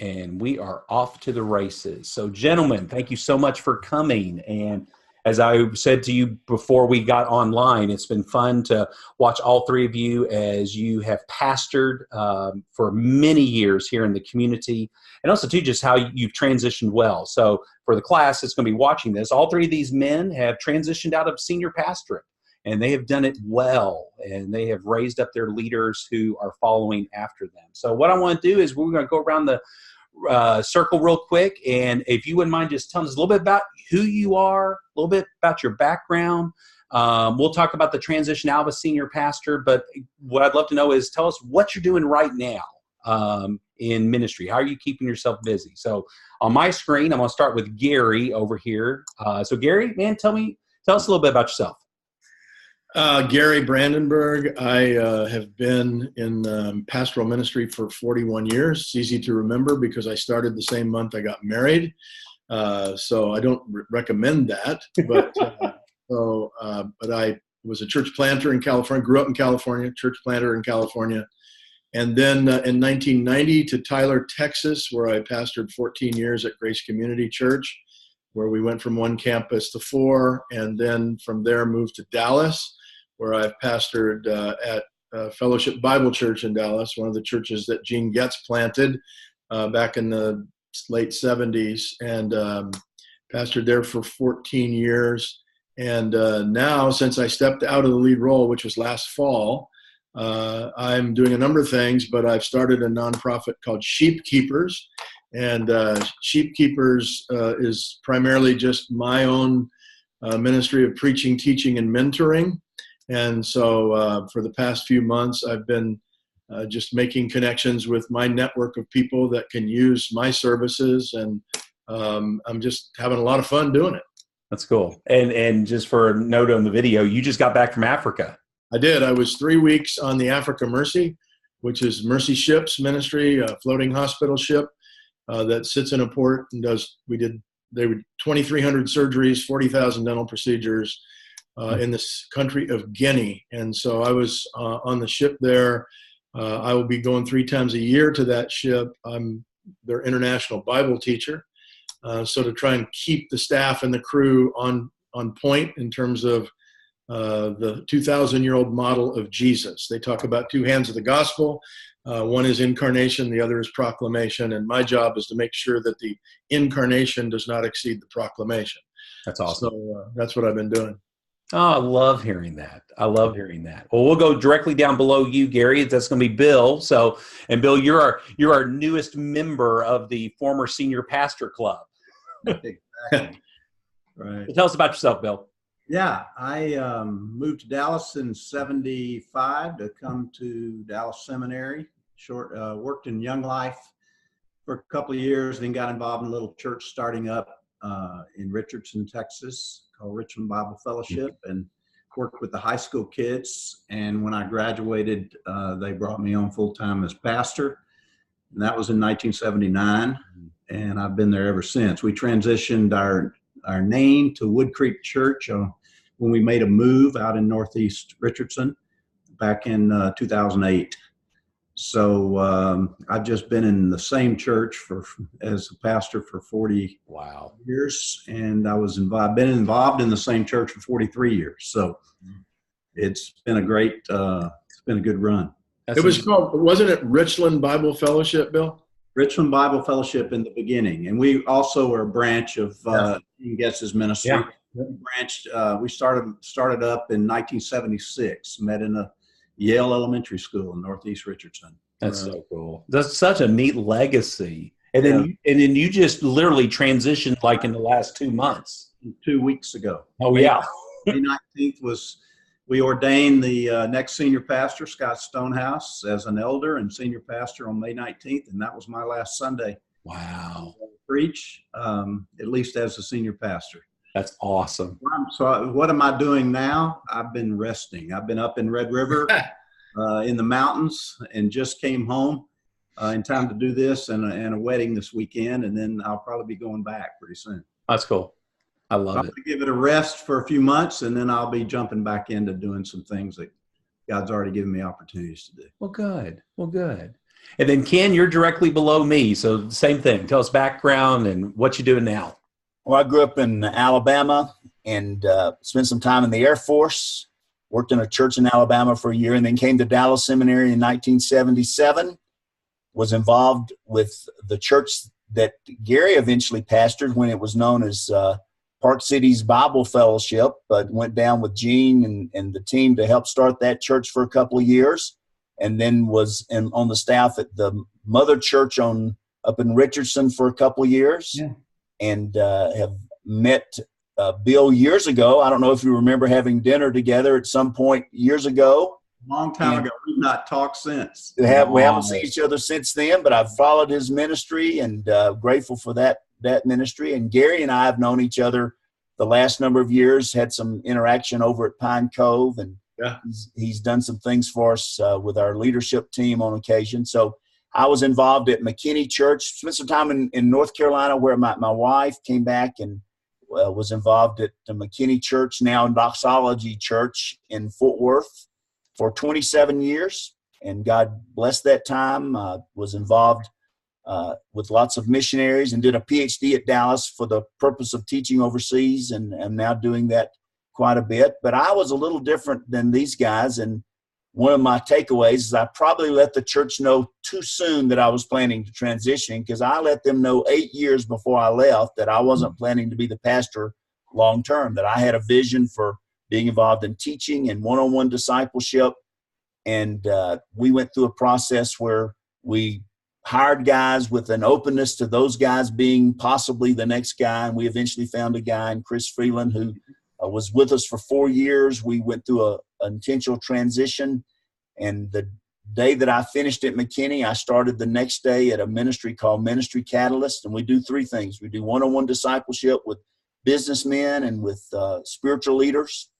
and we are off to the races. So, gentlemen, thank you so much for coming. And as I said to you before we got online, it's been fun to watch all three of you as you have pastored for many years here in the community, and also, too, just how you've transitioned well. So for the class that's going to be watching this, all three of these men have transitioned out of senior pastorate, and they have done it well, and they have raised up their leaders who are following after them. So what I want to do is we're going to go around the circle real quick, and if you wouldn't mind just telling us a little bit about who you are, a little bit about your background. We'll talk about the transition out of a senior pastor, but what I'd love to know is tell us what you're doing right now in ministry. How are you keeping yourself busy? So on my screen, I'm going to start with Gary over here. So Gary, man, tell us a little bit about yourself. Gary Brandenburg. I have been in pastoral ministry for 41 years. It's easy to remember because I started the same month I got married. So I don't recommend that. But but I was a church planter in California, grew up in California, church planter in California. And then in 1990 to Tyler, Texas, where I pastored 14 years at Grace Community Church, where we went from one campus to four. And then from there moved to Dallas, where I've pastored at Fellowship Bible Church in Dallas, one of the churches that Gene Getz planted back in the late 70s, and pastored there for 14 years. And now, since I stepped out of the lead role, which was last fall, I'm doing a number of things, but I've started a nonprofit called Sheep Keepers. And Sheep Keepers is primarily just my own ministry of preaching, teaching, and mentoring. And so for the past few months, I've been just making connections with my network of people that can use my services. And I'm just having a lot of fun doing it. That's cool. And just for a note on the video, you just got back from Africa. I did. I was 3 weeks on the Africa Mercy, which is Mercy Ships Ministry, a floating hospital ship that sits in a port and they were 2,300 surgeries, 40,000 dental procedures, in this country of Guinea. And so I was on the ship there. I will be going 3 times a year to that ship. I'm their international Bible teacher. So to try and keep the staff and the crew on point in terms of the 2,000-year-old model of Jesus. They talk about 2 hands of the gospel. One is incarnation, the other is proclamation. And my job is to make sure that the incarnation does not exceed the proclamation. That's awesome. So that's what I've been doing. Oh, I love hearing that. I love hearing that. Well, we'll go directly down below you, Gary. That's going to be Bill. So, and Bill, you're our newest member of the former senior pastor club. Exactly. Right. So tell us about yourself, Bill. Yeah, I moved to Dallas in '75 to come to Dallas Seminary. Worked in Young Life for a couple of years, then got involved in a little church starting up in Richardson, Texas, called Richmond Bible Fellowship, and worked with the high school kids. And when I graduated, they brought me on full-time as pastor, and that was in 1979, and I've been there ever since. We transitioned our name to Wood Creek Church when we made a move out in Northeast Richardson back in 2008. So I've just been in the same church as a pastor for 40 years, and I've been involved in the same church for 43 years. So it's been it's been a good run. Wasn't it Richland Bible Fellowship, Bill? Richmond Bible Fellowship in the beginning, and we also were a branch of Gene Getz's ministry. Yeah. We started up in 1976. Met in a Yale Elementary School in Northeast Richardson. That's so cool. That's such a neat legacy. And then you just literally transitioned like in the last 2 months. 2 weeks ago. Oh yeah. May 19th we ordained the next senior pastor, Scott Stonehouse, as an elder and senior pastor on May 19th, and that was my last Sunday. Wow. To preach, at least as a senior pastor. That's awesome. So what am I doing now? I've been resting. I've been up in Red River in the mountains and just came home in time to do this and a wedding this weekend, and then I'll probably be going back pretty soon. That's cool. I love it. I'm going to give it a rest for a few months, and then I'll be jumping back into doing some things that God's already given me opportunities to do. Well, good. Well, good. And then Ken, you're directly below me. So same thing. Tell us background and what you're doing now. Well, I grew up in Alabama and spent some time in the Air Force, worked in a church in Alabama for a year, and then came to Dallas Seminary in 1977, was involved with the church that Gary eventually pastored when it was known as Park City's Bible Fellowship, but went down with Gene and the team to help start that church for a couple of years, and then was on the staff at the Mother Church up in Richardson for a couple of years. Yeah. And have met Bill years ago. I don't know if you remember having dinner together at some point years ago. Long time ago. We've not talked since. We haven't seen each other since then, but I've followed his ministry and grateful for that ministry. And Gary and I have known each other the last number of years, had some interaction over at Pine Cove, and he's done some things for us with our leadership team on occasion. So I was involved at McKinney Church, spent some time in North Carolina where my wife came back and was involved at the McKinney Church, now Doxology Church in Fort Worth for 27 years. And God blessed that time. Was involved with lots of missionaries and did a PhD at Dallas for the purpose of teaching overseas, and am now doing that quite a bit. But I was a little different than these guys, and one of my takeaways is I probably let the church know too soon that I was planning to transition, because I let them know 8 years before I left that I wasn't planning to be the pastor long term, that I had a vision for being involved in teaching and one-on-one discipleship. And we went through a process where we hired guys with an openness to those guys being possibly the next guy. And we eventually found a guy in Chris Freeland who was with us for 4 years. We went through an intentional transition. And the day that I finished at McKinney, I started the next day at a ministry called Ministry Catalyst. And we do three things. We do one-on-one discipleship with businessmen and with spiritual leaders.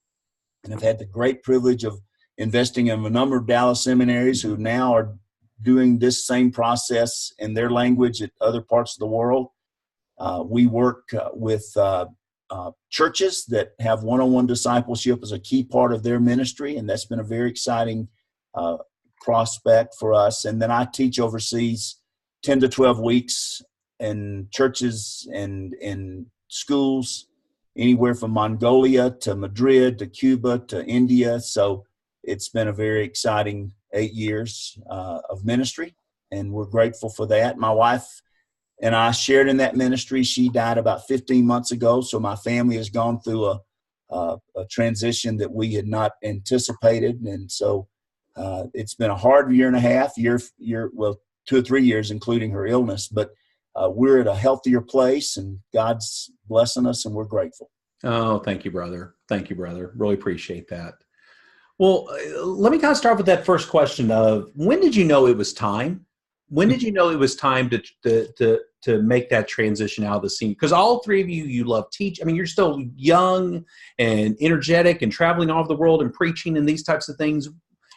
And I've had the great privilege of investing in a number of Dallas seminaries who now are doing this same process in their language at other parts of the world. We work with churches that have one-on-one discipleship as a key part of their ministry, and that's been a very exciting prospect for us. And then I teach overseas 10 to 12 weeks in churches and in schools, anywhere from Mongolia to Madrid to Cuba to India. So it's been a very exciting 8 years of ministry, and we're grateful for that. My wife and I shared in that ministry. She died about 15 months ago, so my family has gone through a transition that we had not anticipated, and so it's been a hard year and a half, 2 or 3 years, including her illness, but we're at a healthier place, and God's blessing us, and we're grateful. Oh, thank you, brother. Thank you, brother. Really appreciate that. Well, let me kind of start with that first question of, when did you know it was time? When did you know it was time to make that transition out of the scene? Because all three of you love teach. I mean, you're still young and energetic and traveling all over the world and preaching and these types of things.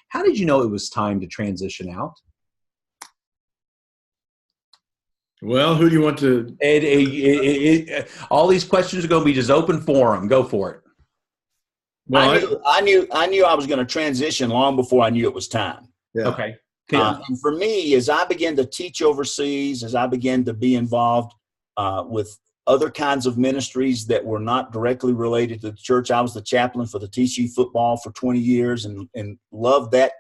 How did you know it was time to transition out? Well, who do you want to? All these questions are going to be just open forum. Go for it. Well, I knew I was going to transition long before I knew it was time. Yeah. Okay. And for me, as I began to teach overseas, as I began to be involved with other kinds of ministries that were not directly related to the church, I was the chaplain for the TCU football for 20 years and loved that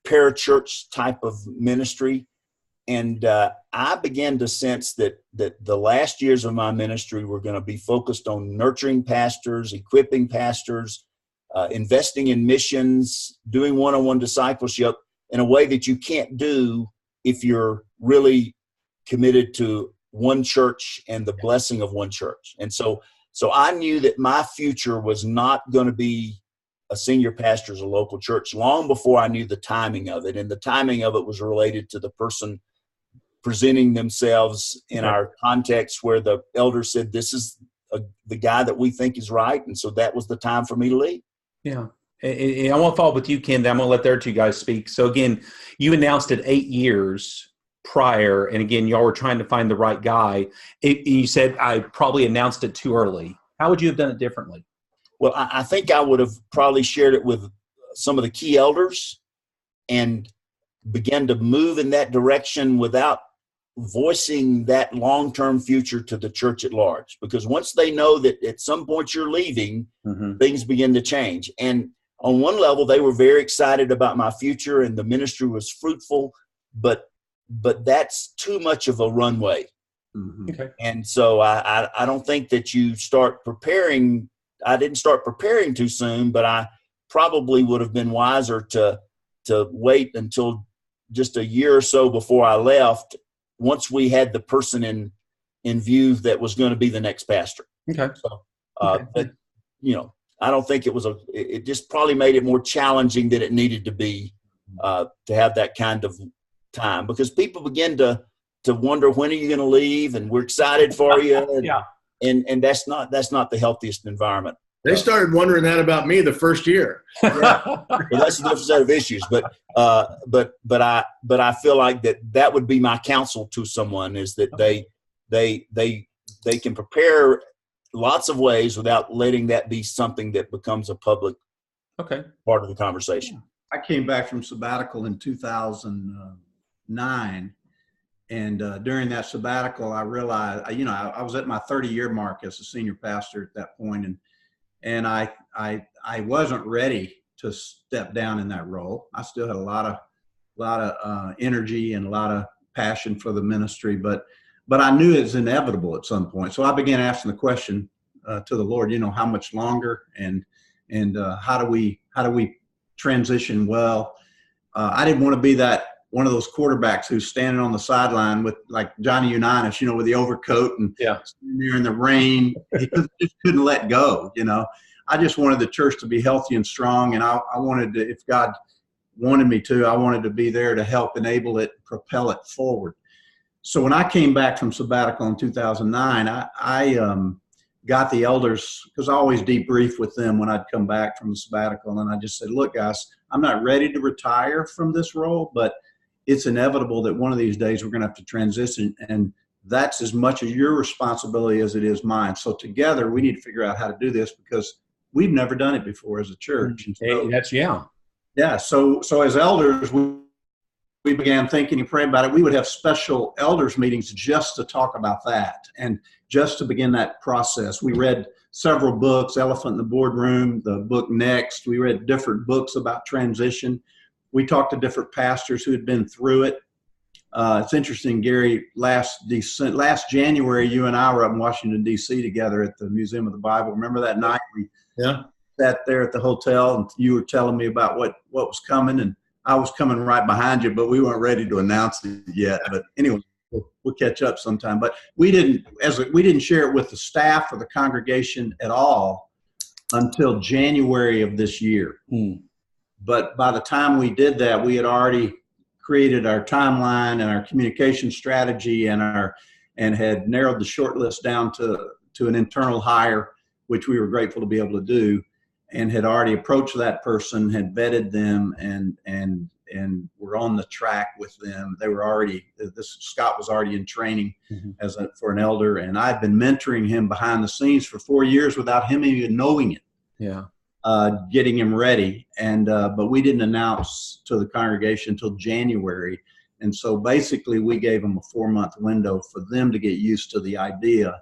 parachurch type of ministry. And I began to sense that the last years of my ministry were going to be focused on nurturing pastors, equipping pastors, investing in missions, doing one-on-one discipleship in a way that you can't do if you're really committed to one church and the blessing of one church. And so I knew that my future was not going to be a senior pastor at a local church long before I knew the timing of it. And the timing of it was related to the person presenting themselves in our context where the elder said, this is the guy that we think is right. And so that was the time for me to leave. Yeah. And I want to follow up with you, Ken. I'm going to let the other two guys speak. So again, you announced it 8 years prior. And again, y'all were trying to find the right guy. You said, I probably announced it too early. How would you have done it differently? Well, I think I would have probably shared it with some of the key elders and begin to move in that direction without voicing that long-term future to the church at large. Because once they know that at some point you're leaving, things begin to change. And on one level, they were very excited about my future and the ministry was fruitful, but that's too much of a runway. Okay. And so I don't think that you start preparing. I didn't start preparing too soon, but I probably would have been wiser to wait until just a year or so before I left, once we had the person in view that was going to be the next pastor. Okay. So, but I don't think it just probably made it more challenging than it needed to be to have that kind of time, because people begin to wonder, when are you going to leave? And we're excited for you. And that's not the healthiest environment. They started wondering that about me the first year. Well, that's a different set of issues, but I feel like that would be my counsel to someone, is that they can prepare lots of ways without letting that be something that becomes a public part of the conversation. I came back from sabbatical in 2009. And during that sabbatical, I realized, I was at my 30-year mark as a senior pastor at that point, and I wasn't ready to step down in that role. I still had a lot of energy and a lot of passion for the ministry, but I knew it was inevitable at some point. So I began asking the question to the Lord, how much longer, and how do we transition well? I didn't want to be one of those quarterbacks who's standing on the sideline with, like Johnny Unitas, with the overcoat and standing there in the rain. He just couldn't let go. I just wanted the church to be healthy and strong, and I wanted to, if God wanted me to, I wanted to be there to help enable it, propel it forward. So when I came back from sabbatical in 2009, I got the elders, because I always debrief with them when I'd come back from the sabbatical, and I just said, look, guys, I'm not ready to retire from this role, but it's inevitable that one of these days we're going to have to transition, and that's as much as your responsibility as it is mine. So together we need to figure out how to do this, because we've never done it before as a church. And so, So as elders, we began thinking and praying about it. We would have special elders meetings just to talk about that, and just to begin that process. We read several books, Elephant in the Boardroom, the book Next. We read different books about transition. We talked to different pastors who had been through it. It's interesting, Gary, last January, you and I were up in Washington, D.C. together at the Museum of the Bible. Remember that night? We sat there at the hotel, and you were telling me about what was coming, and I was coming right behind you, but we weren't ready to announce it yet. But anyway, we'll catch up sometime. But we didn't share it with the staff or the congregation at all until January of this year. But by the time we did that, we had already created our timeline and our communication strategy, and had narrowed the short list down to an internal hire, which we were grateful to be able to do, and had already approached that person, had vetted them, and were on the track with them. Scott was already in training for an elder, and I'd been mentoring him behind the scenes for 4 years without him even knowing it. Getting him ready, but we didn't announce to the congregation until January, and so basically we gave them a 4-month window for them to get used to the idea.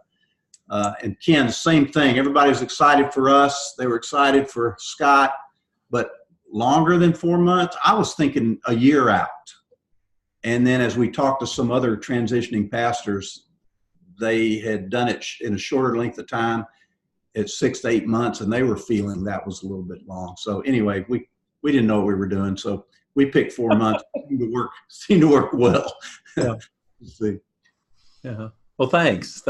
And Ken, same thing. Everybody was excited for us. They were excited for Scott, but longer than 4 months, I was thinking a year out. And then as we talked to some other transitioning pastors, they had done it in a shorter length of time, at 6 to 8 months, and they were feeling that was a little bit long. So anyway, we didn't know what we were doing, so we picked 4 months. Seemed to work well. Let's see. Yeah. Well, thanks.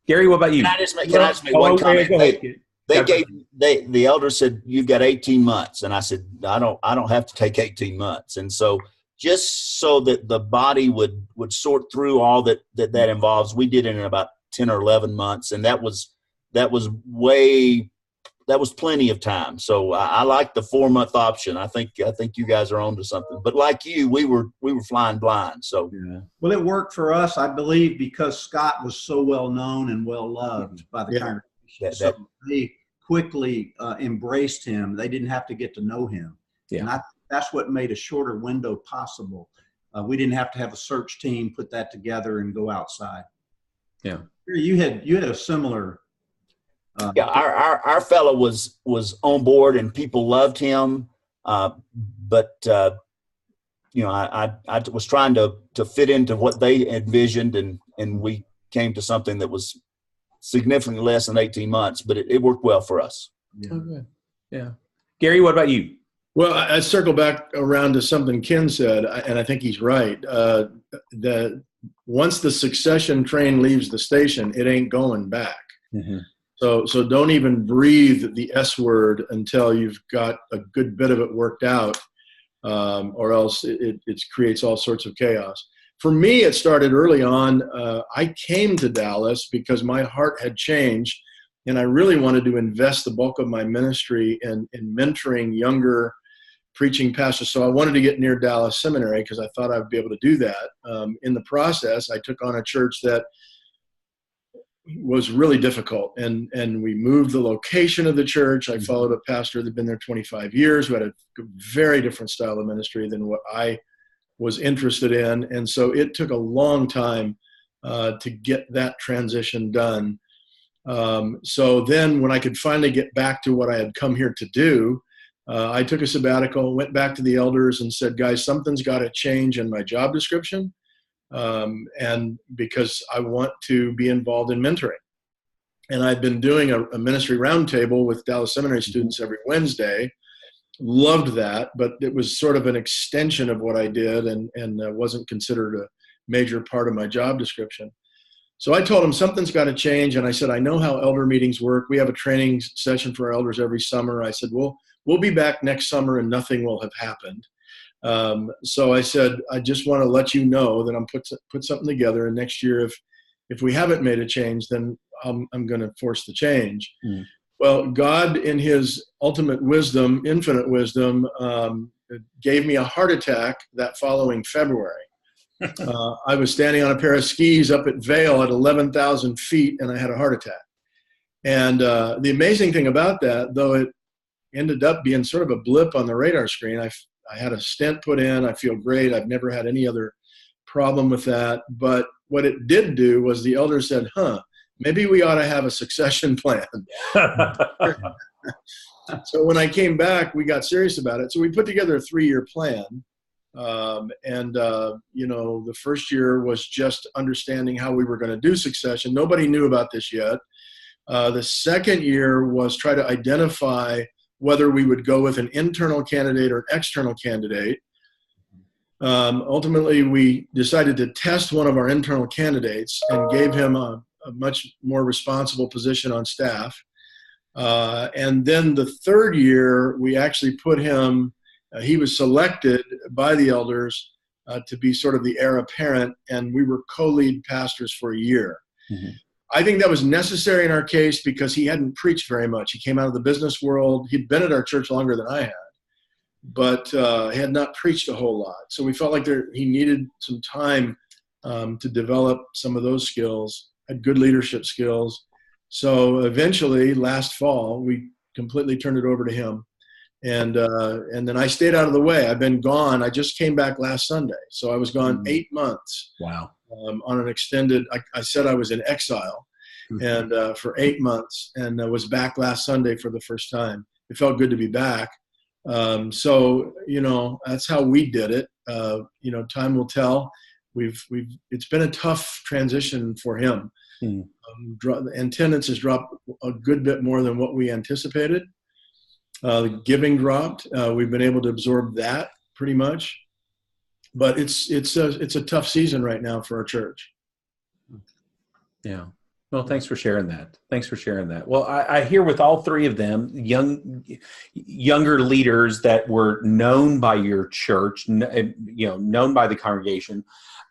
Gary, what about you? Can I just make one comment? The elder said, you've got 18 months. And I said, I don't have to take 18 months. And so just so that the body would sort through all that involves, we did it in about 10 or 11 months. And that was plenty of time. So I like the 4-month option. I think you guys are onto something. But like you, we were flying blind. So well, it worked for us, I believe, because Scott was so well known and well loved by the congregation. So they quickly embraced him. They didn't have to get to know him. And I that's what made a shorter window possible. We didn't have to have a search team put that together and go outside. Yeah. You had a similar. Yeah, our fellow was on board and people loved him, but I was trying to fit into what they envisioned, and we came to something that was significantly less than 18 months, but it worked well for us. Yeah. Oh, good. Yeah. Gary, what about you? Well, I circle back around to something Ken said, and I think he's right. Once the succession train leaves the station, it ain't going back. Mm-hmm. So don't even breathe the S word until you've got a good bit of it worked out, or else it creates all sorts of chaos. For me, it started early on. I came to Dallas because my heart had changed, and I really wanted to invest the bulk of my ministry in mentoring younger preaching pastors. So I wanted to get near Dallas Seminary because I thought I'd be able to do that. In the process, I took on a church that was really difficult, and we moved the location of the church. I followed a pastor that had been there 25 years who had a very different style of ministry than what I was interested in, and so it took a long time to get that transition done. So then when I could finally get back to what I had come here to do, I took a sabbatical, went back to the elders and said, guys, something's got to change in my job description. And because I want to be involved in mentoring. And I've been doing a ministry roundtable with Dallas Seminary students every Wednesday. Loved that, but it was sort of an extension of what I did and wasn't considered a major part of my job description. So I told him something's got to change. And I said, I know how elder meetings work. We have a training session for our elders every summer. I said, we'll be back next summer and nothing will have happened. So I said, I just want to let you know that I'm put something together. And next year, if we haven't made a change, then I'm going to force the change. Mm. Well, God in his ultimate wisdom, infinite wisdom, gave me a heart attack that following February. I was standing on a pair of skis up at Vail at 11,000 feet, and I had a heart attack. And the amazing thing about that, though it ended up being sort of a blip on the radar screen, I had a stent put in. I feel great. I've never had any other problem with that. But what it did do was the elder said, maybe we ought to have a succession plan. So when I came back, we got serious about it. So we put together a 3-year plan. The first year was just understanding how we were going to do succession. Nobody knew about this yet. The second year was try to identify whether we would go with an internal candidate or an external candidate. Ultimately, we decided to test one of our internal candidates and gave him a much more responsible position on staff. And then the third year, we actually put him, he was selected by the elders to be sort of the heir apparent, and we were co-lead pastors for a year. Mm-hmm. I think that was necessary in our case because he hadn't preached very much. He came out of the business world. He'd been at our church longer than I had, but he had not preached a whole lot. So we felt like he needed some time to develop some of those skills, had good leadership skills. So eventually, last fall, we completely turned it over to him. And then I stayed out of the way. I've been gone. I just came back last Sunday. So I was gone 8 months. Wow. On an extended, I said I was in exile and for 8 months, and I was back last Sunday for the first time. It felt good to be back. So, that's how we did it. Time will tell. It's been a tough transition for him. Attendance has dropped a good bit more than what we anticipated. Giving dropped. We've been able to absorb that pretty much. But it's a tough season right now for our church. Yeah. Well, thanks for sharing that. Well, I hear with all three of them, younger leaders that were known by your church, known by the congregation.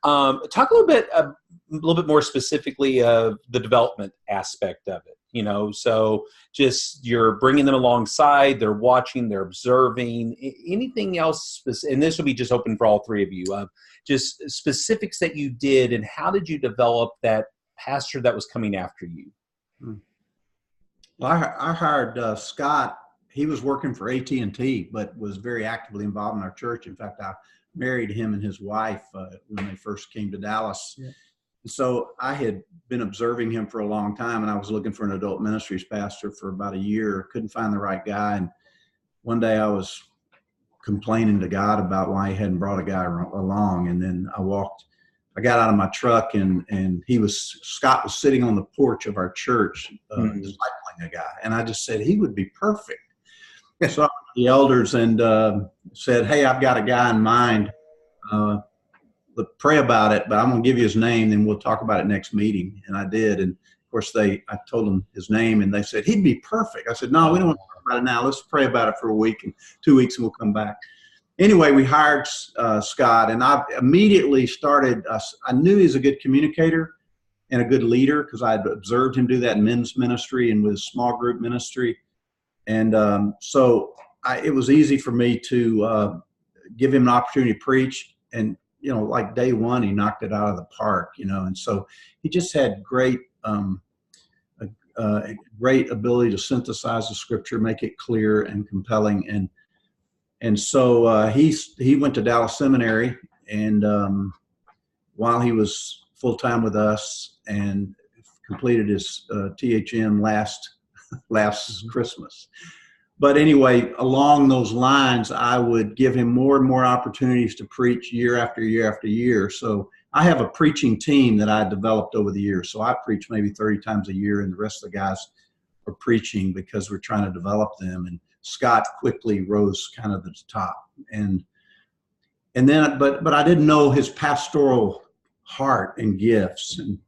Talk a little bit more specifically of the development aspect of it. So just you're bringing them alongside, they're watching, they're observing. Anything else, and this will be just open for all three of you, just specifics that you did, and how did you develop that pastor that was coming after you? Well, I hired Scott. he was working for AT&T, but was very actively involved in our church. In fact, I married him and his wife when they first came to Dallas. Yeah. So I had been observing him for a long time, and I was looking for an adult ministries pastor for about a year. Couldn't find the right guy. And one day I was complaining to God about why he hadn't brought a guy along. And then I got out of my truck, and Scott was sitting on the porch of our church, discipling a guy. And I just said, he would be perfect. So I went to the elders and said, hey, I've got a guy in mind. Pray about it, but I'm going to give you his name, and we'll talk about it next meeting. And I did. And of course, I told them his name, and they said, he'd be perfect. I said, no, we don't want to talk about it now. Let's pray about it for a week and 2 weeks, and we'll come back. Anyway, we hired Scott, and I immediately started. I knew he's a good communicator and a good leader because I had observed him do that in men's ministry and with small group ministry. And so it was easy for me to give him an opportunity to preach. And like day one, he knocked it out of the park, and so he just had great ability to synthesize the scripture, make it clear and compelling. And so he went to Dallas Seminary, and while he was full-time with us, and completed his THM last Christmas. But anyway, along those lines, I would give him more and more opportunities to preach year after year after year. So I have a preaching team that I developed over the years. So I preach maybe 30 times a year, and the rest of the guys are preaching because we're trying to develop them. And Scott quickly rose kind of to the top. And then, but I didn't know his pastoral heart and gifts. And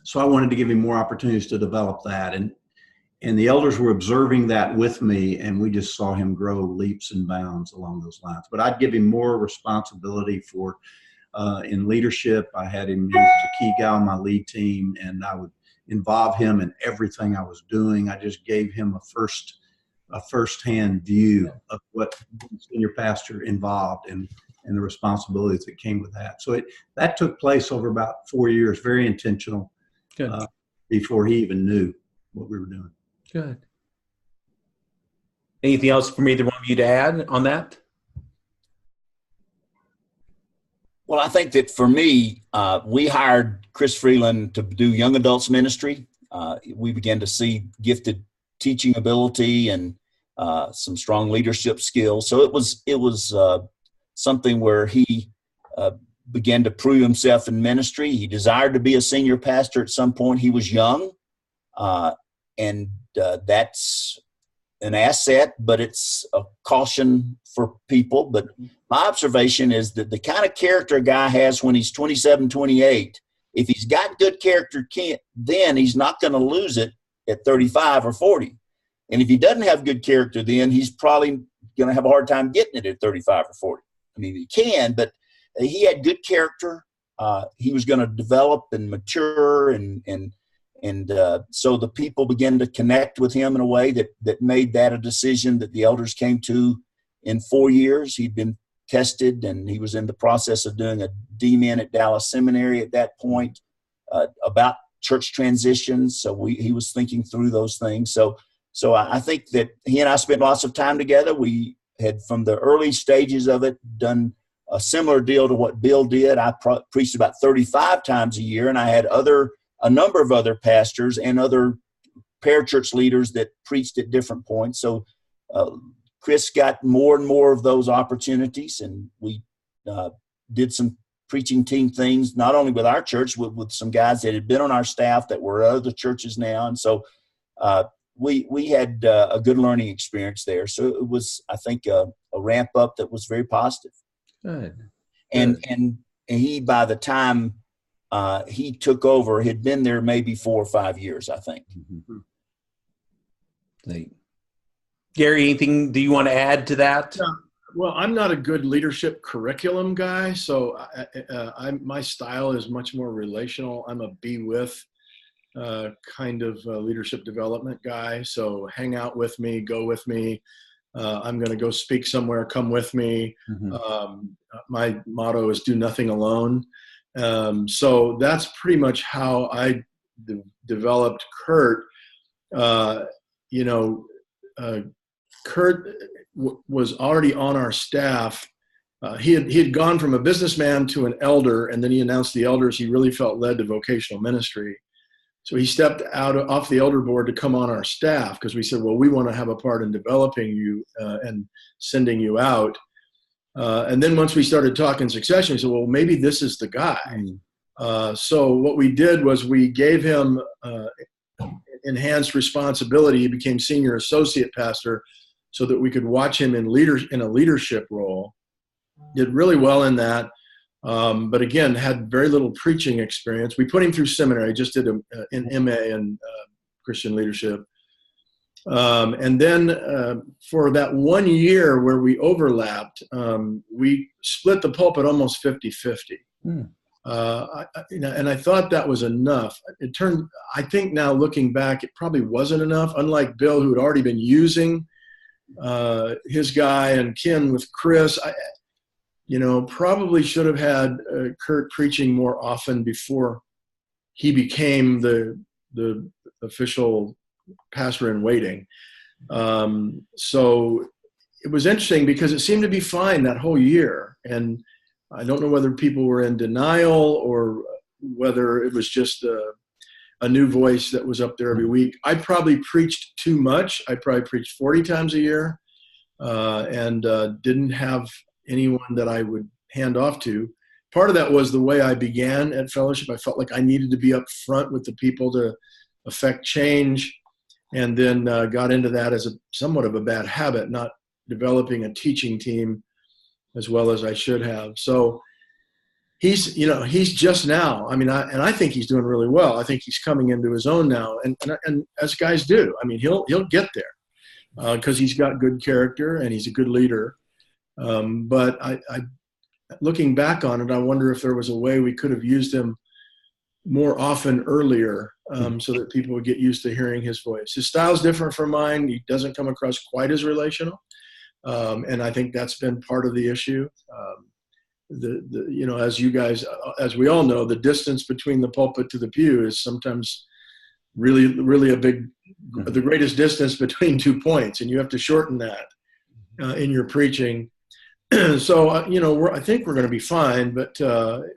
so I wanted to give him more opportunities to develop that. And the elders were observing that with me, and we just saw him grow leaps and bounds along those lines. But I'd give him more responsibility in leadership. I had him, he was a key guy on my lead team, and I would involve him in everything I was doing. I just gave him a first-hand view of what senior pastor involved and the responsibilities that came with that. So that took place over about 4 years, very intentional, before he even knew what we were doing. Good. Anything else from either one of you to add on that? Well, I think that for me, we hired Chris Freeland to do young adults ministry. We began to see gifted teaching ability and some strong leadership skills. So it was something where he began to prove himself in ministry. He desired to be a senior pastor at some point. He was young, and that's an asset, but it's a caution for people. But my observation is that the kind of character a guy has when he's 27, 28, if he's got good character, then he's not going to lose it at 35 or 40. And if he doesn't have good character, then he's probably going to have a hard time getting it at 35 or 40. I mean, he can, but he had good character. He was going to develop and mature, and so the people began to connect with him in a way that made that a decision that the elders came to in 4 years. He'd been tested, and he was in the process of doing a D-Min at Dallas Seminary at that point about church transitions. So he was thinking through those things. So I think that he and I spent lots of time together. We had, from the early stages of it, done a similar deal to what Bill did. I preached about 35 times a year, and I had a number of other pastors and other parachurch leaders that preached at different points. So Chris got more and more of those opportunities, and we did some preaching team things, not only with our church, with some guys that had been on our staff that were at other churches now. And so we had a good learning experience there. So it was, I think, a ramp up that was very positive. Good. And he, by the time he took over, had been there maybe 4 or 5 years, I think. Mm-hmm. Gary, anything do you want to add to that? Yeah. Well, I'm not a good leadership curriculum guy, so my style is much more relational. I'm a be with kind of leadership development guy. So hang out with me, go with me. I'm going to go speak somewhere, come with me. Mm-hmm. My motto is do nothing alone. So that's pretty much how I developed Kurt. Kurt was already on our staff. He had gone from a businessman to an elder, and then he announced the elders he really felt led to vocational ministry. So he stepped off the elder board to come on our staff because we said, well, we want to have a part in developing you and sending you out. And then once we started talking succession, we said, well, maybe this is the guy. So what we did was we gave him enhanced responsibility. He became senior associate pastor so that we could watch him in a leadership role. Did really well in that. But again, had very little preaching experience. We put him through seminary, just did an MA in Christian leadership. And then for that 1 year where we overlapped, we split the pulpit almost 50-50. And I thought that was enough. I think now looking back, it probably wasn't enough. Unlike Bill, who had already been using his guy, and Ken with Chris, probably should have had Kurt preaching more often before he became the official pastor in waiting. So it was interesting because it seemed to be fine that whole year. And I don't know whether people were in denial or whether it was just a new voice that was up there every week. I probably preached too much. I probably preached 40 times a year and didn't have anyone that I would hand off to. Part of that was the way I began at Fellowship. I felt like I needed to be up front with the people to affect change, and then got into that as somewhat of a bad habit, not developing a teaching team as well as I should have. So he's just now, I think he's doing really well. I think he's coming into his own now, and as guys do. He'll get there because he's got good character and he's a good leader. But I looking back on it, I wonder if there was a way we could have used him more often earlier so that people would get used to hearing his voice. His style's different from mine. He doesn't come across quite as relational. And I think that's been part of the issue. As you guys, as we all know, the distance between the pulpit to the pew is sometimes really, really the greatest distance between 2 points. And you have to shorten that in your preaching. So, I think we're going to be fine, but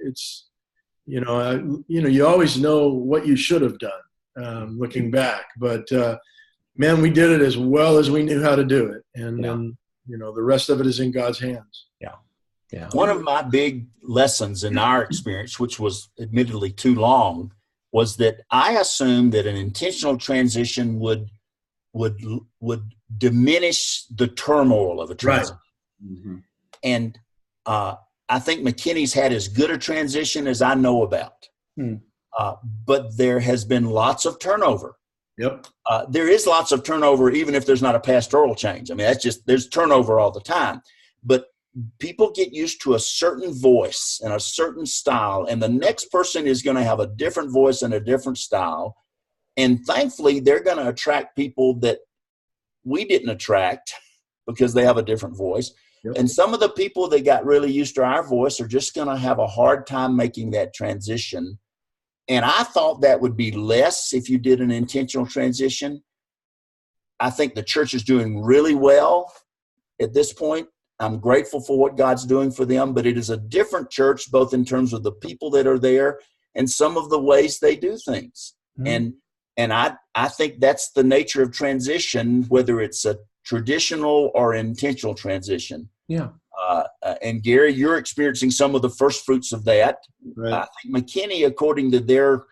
it's, you always know what you should have done looking back. But, man, we did it as well as we knew how to do it. And then, the rest of it is in God's hands. Yeah. One of my big lessons in our experience, which was admittedly too long, was that I assumed that an intentional transition would diminish the turmoil of a transition. Right. Mm-hmm. And I think McKinney's had as good a transition as I know about. But there has been lots of turnover. Yep. There is lots of turnover, even if there's not a pastoral change. There's turnover all the time. But people get used to a certain voice and a certain style, and the next person is going to have a different voice and a different style. And thankfully, they're going to attract people that we didn't attract because they have a different voice. Yep. And some of the people that got really used to our voice are just going to have a hard time making that transition. And I thought that would be less if you did an intentional transition. I think the church is doing really well at this point. I'm grateful for what God's doing for them, but it is a different church, both in terms of the people that are there and some of the ways they do things. Mm-hmm. And I think that's the nature of transition, whether it's a traditional or intentional transition. Yeah. And Gary, you're experiencing some of the first fruits of that. Right. I think McKinney, according to their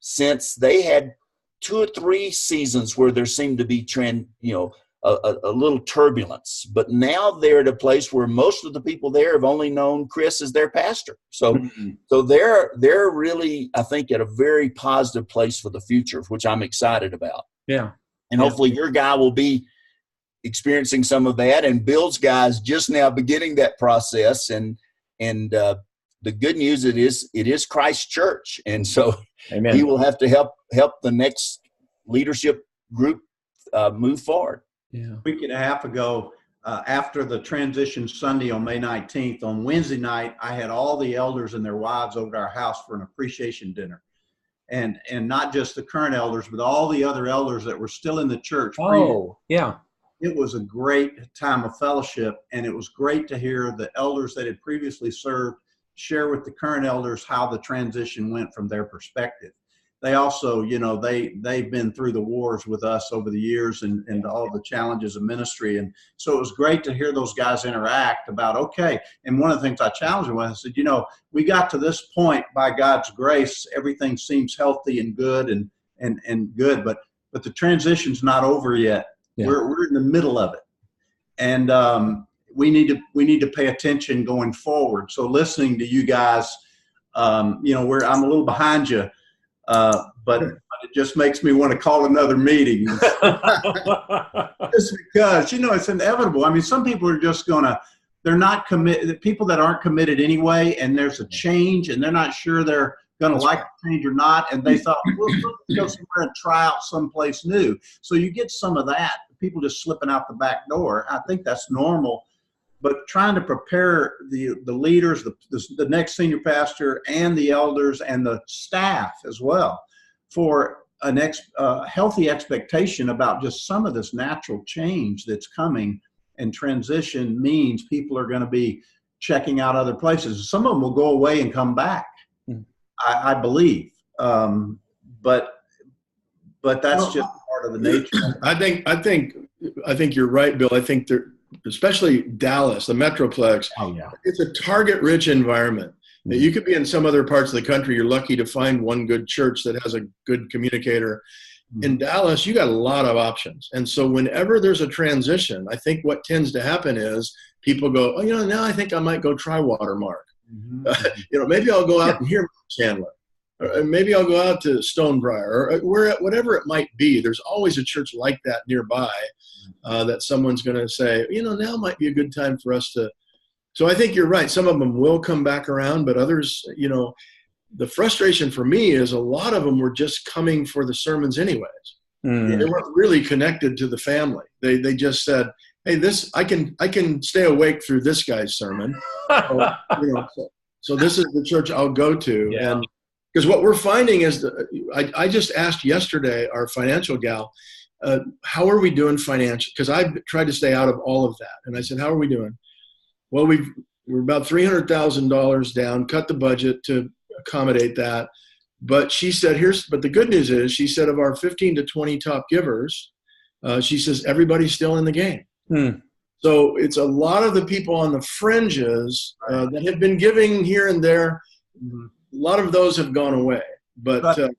sense, they had 2 or 3 seasons where there seemed to be a little turbulence. But now they're at a place where most of the people there have only known Chris as their pastor. So they're really, I think, at a very positive place for the future, which I'm excited about. Yeah. And hopefully your guy will be experiencing some of that, and Bill's guys just now beginning that process. And the good news it is Christ's church, and so Amen. He will have to help the next leadership group move forward. Yeah. A week and a half ago, after the transition Sunday on May 19th, on Wednesday night, I had all the elders and their wives over to our house for an appreciation dinner, and not just the current elders, but all the other elders that were still in the church. Oh, yeah. it was a great time of fellowship, and it was great to hear the elders that had previously served share with the current elders how the transition went from their perspective. They also, they've been through the wars with us over the years and all the challenges of ministry. And so it was great to hear those guys interact about, okay. And one of the things I challenged them with, I said, we got to this point by God's grace, everything seems healthy and good and good, but the transition's not over yet. Yeah. We're in the middle of it. And we need to pay attention going forward. So listening to you guys, I'm a little behind you. But it just makes me want to call another meeting. Just because, it's inevitable. I mean, some people are just they're not committed, people that aren't committed anyway, and there's a change and they're not sure they're going to like the change or not. And they thought, well, let's go somewhere and try out someplace new. So you get some of that, people just slipping out the back door. I think that's normal. But trying to prepare the leaders, the next senior pastor, and the elders and the staff as well for a healthy expectation about just some of this natural change that's coming. And transition means people are going to be checking out other places. Some of them will go away and come back, I believe. But that's just part of the nature. I think you're right, Bill. I think especially Dallas, the Metroplex, it's a target-rich environment. Mm-hmm. You could be in some other parts of the country. You're lucky to find one good church that has a good communicator. Mm-hmm. In Dallas, you got a lot of options. And so whenever there's a transition, I think what tends to happen is people go, now I think I might go try Watermark. Mm-hmm. Maybe I'll go out and hear Chandler. Or maybe I'll go out to Stonebriar or whatever it might be. There's always a church like that nearby that someone's going to say, now might be a good time for us to. So I think you're right. Some of them will come back around, but others, the frustration for me is a lot of them were just coming for the sermons anyways. Mm. They weren't really connected to the family. They just said, hey, I can stay awake through this guy's sermon. So this is the church I'll go to. Yeah. And because what we're finding is I just asked yesterday our financial gal, how are we doing financially? Because I've tried to stay out of all of that. And I said, how are we doing? Well, we're about $300,000 down, cut the budget to accommodate that. But she said, but the good news is, she said, of our 15 to 20 top givers, she says, everybody's still in the game. Hmm. So it's a lot of the people on the fringes that have been giving here and there. Mm-hmm. A lot of those have gone away, but I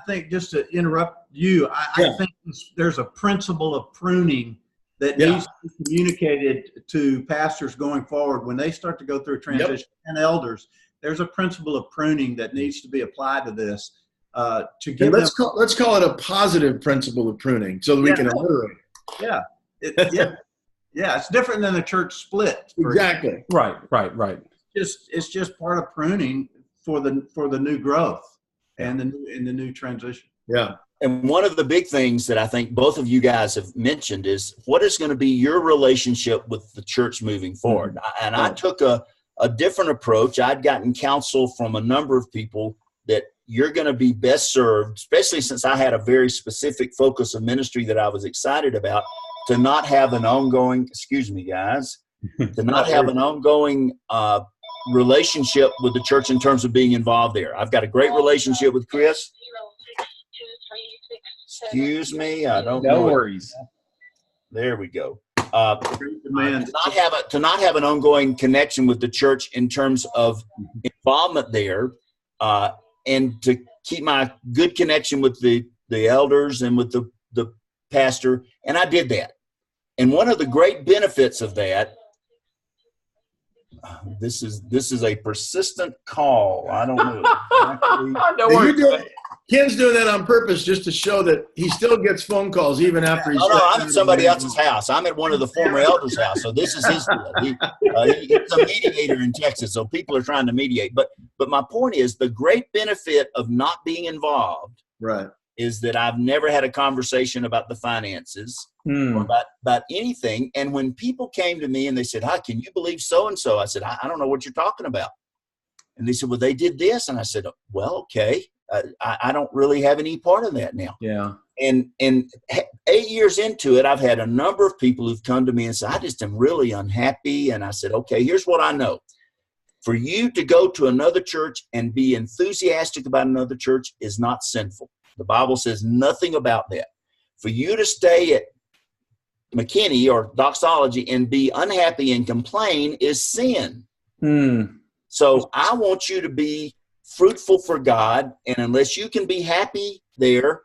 think, just to interrupt you, I think there's a principle of pruning that needs to be communicated to pastors going forward when they start to go through a transition, and elders. There's a principle of pruning that needs to be applied to this. To give let's call it a positive principle of pruning, so that we can alliterate. Yeah, it's different than a church split. Exactly. Right. It's just part of pruning for the new growth and the new transition. Yeah. And one of the big things that I think both of you guys have mentioned is what is going to be your relationship with the church moving forward. Mm-hmm. And I took a different approach. I'd gotten counsel from a number of people that you're going to be best served, especially since I had a very specific focus of ministry that I was excited about, to not have an ongoing, relationship with the church in terms of being involved there. I've got a great relationship with Chris. Excuse me, I don't know. No worries. There we go. To not have an ongoing connection with the church in terms of involvement there, and to keep my good connection with the elders and with the pastor, and I did that. And one of the great benefits of that, this is a persistent call. I don't know. Ken's doing that on purpose just to show that he still gets phone calls even after he's. No, I'm at somebody else's house. I'm at one of the former elders' house, so this is his deal. He's a mediator in Texas, so people are trying to mediate. But my point is, the great benefit of not being involved, right, is that I've never had a conversation about the finances or about anything. And when people came to me and they said, "Hi, can you believe so and so?" I said, "I don't know what you're talking about." And they said, "Well, they did this," and I said, "Well, okay." I don't really have any part of that now. Yeah. And 8 years into it, I've had a number of people who've come to me and said, I just am really unhappy. And I said, okay, here's what I know. For you to go to another church and be enthusiastic about another church is not sinful. The Bible says nothing about that. For you to stay at McKinney or Doxology and be unhappy and complain is sin. So I want you to be fruitful for God. And unless you can be happy there,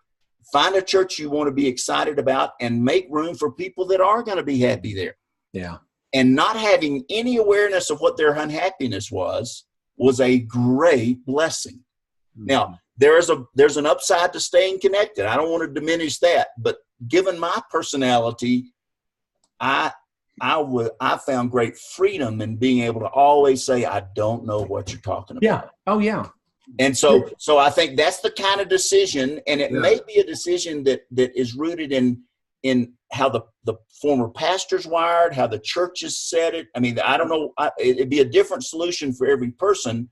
find a church you want to be excited about and make room for people that are going to be happy there. Yeah. And not having any awareness of what their unhappiness was a great blessing. Now, there's an upside to staying connected. I don't want to diminish that, but given my personality, I found great freedom in being able to always say, I don't know what you're talking about. Yeah. Oh, yeah. And so I think that's the kind of decision, and it may be a decision that is rooted in how the former pastor's wired, how the church has said it. I mean, I don't know. It'd be a different solution for every person,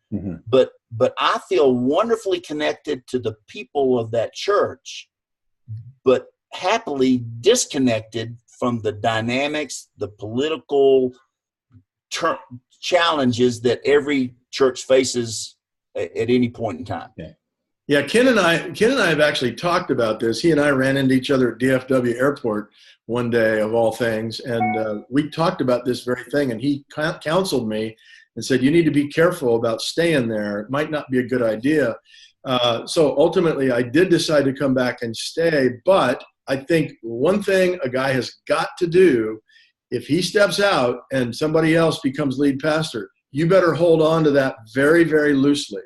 but I feel wonderfully connected to the people of that church, but happily disconnected from the dynamics, the political challenges that every church faces at any point in time. Yeah, Ken and I have actually talked about this. He and I ran into each other at DFW Airport one day, of all things, and we talked about this very thing. And he counseled me and said, "You need to be careful about staying there. It might not be a good idea." So ultimately, I did decide to come back and stay. But I think one thing a guy has got to do, if he steps out and somebody else becomes lead pastor, you better hold on to that very, very loosely.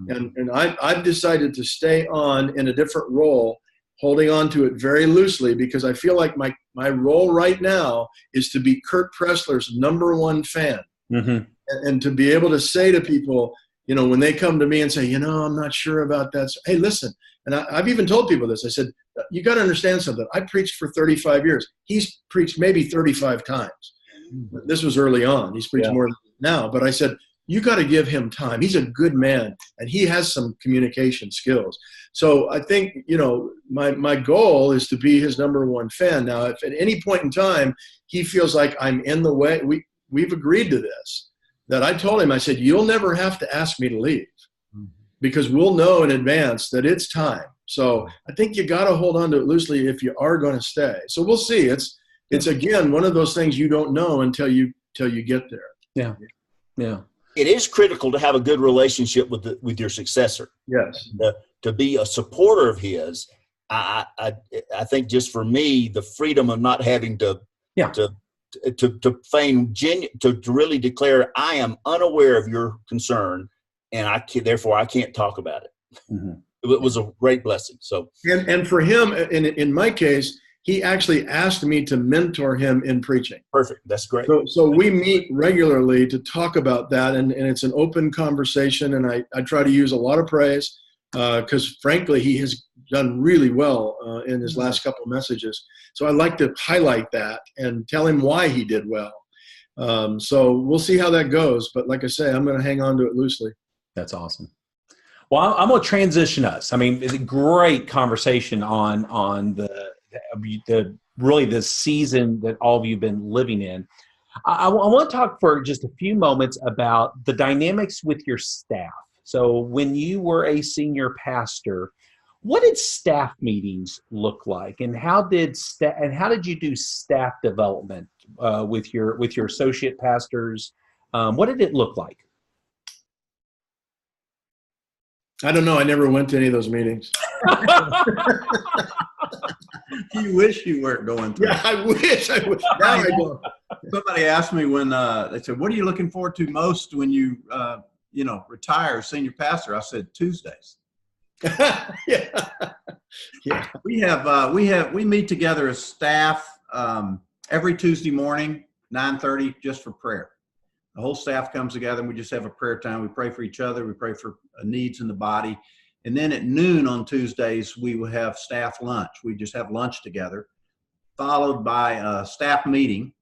And I've decided to stay on in a different role, holding on to it very loosely, because I feel like my role right now is to be Kurt Pressler's #1 fan. And to be able to say to people, when they come to me and say, I'm not sure about that. So, hey, listen. And I've even told people this. I said, you got to understand something. I preached for 35 years. He's preached maybe 35 times. This was early on. He's preached more now. But I said, you got to give him time. He's a good man, and he has some communication skills. So I think, my goal is to be his #1 fan. Now, if at any point in time he feels like I'm in the way, we've agreed to this, that I told him, I said, you'll never have to ask me to leave, because we'll know in advance that it's time. So I think you got to hold on to it loosely if you are going to stay. So we'll see. It's again, one of those things you don't know until you get there. Yeah. It is critical to have a good relationship with your successor. Yes. To be a supporter of his. I think just for me, the freedom of not having to feign to really declare I am unaware of your concern, and therefore I can't talk about it. It was a great blessing. So and for him, in my case, he actually asked me to mentor him in preaching. Perfect. That's great. So we meet regularly to talk about that, and it's an open conversation, and I try to use a lot of praise because, frankly, he has done really well in his last couple of messages. So I like to highlight that and tell him why he did well. So we'll see how that goes. But like I say, I'm going to hang on to it loosely. That's awesome. Well, I'm going to transition us. I mean, it's a great conversation on the really the season that all of you have been living in. I want to talk for just a few moments about the dynamics with your staff. So when you were a senior pastor, what did staff meetings look like, and how did you do staff development with your associate pastors? What did it look like? I don't know. I never went to any of those meetings. You wish you weren't going to. Yeah, I wish. Now I go. Somebody asked me when they said, "What are you looking forward to most when you retire as senior pastor?" I said, "Tuesdays." Yeah. We meet together as staff every Tuesday morning, 9:30, just for prayer. The whole staff comes together and we just have a prayer time. We pray for each other. We pray for needs in the body. And then at noon on Tuesdays, we will have staff lunch. We just have lunch together, followed by a staff meeting.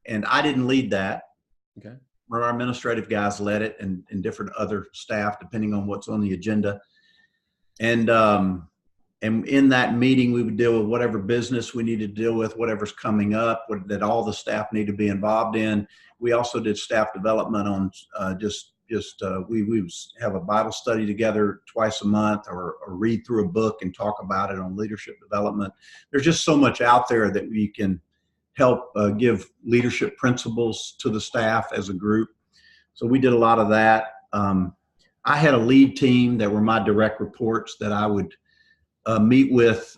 And I didn't lead that. Okay. Our administrative guys led it, and different other staff, depending on what's on the agenda. And And in that meeting, we would deal with whatever business we needed to deal with, whatever's coming up, that all the staff need to be involved in. We also did staff development on we would have a Bible study together twice a month, or read through a book and talk about it on leadership development. There's just so much out there that we can help give leadership principles to the staff as a group. So we did a lot of that. I had a lead team that were my direct reports that I would meet with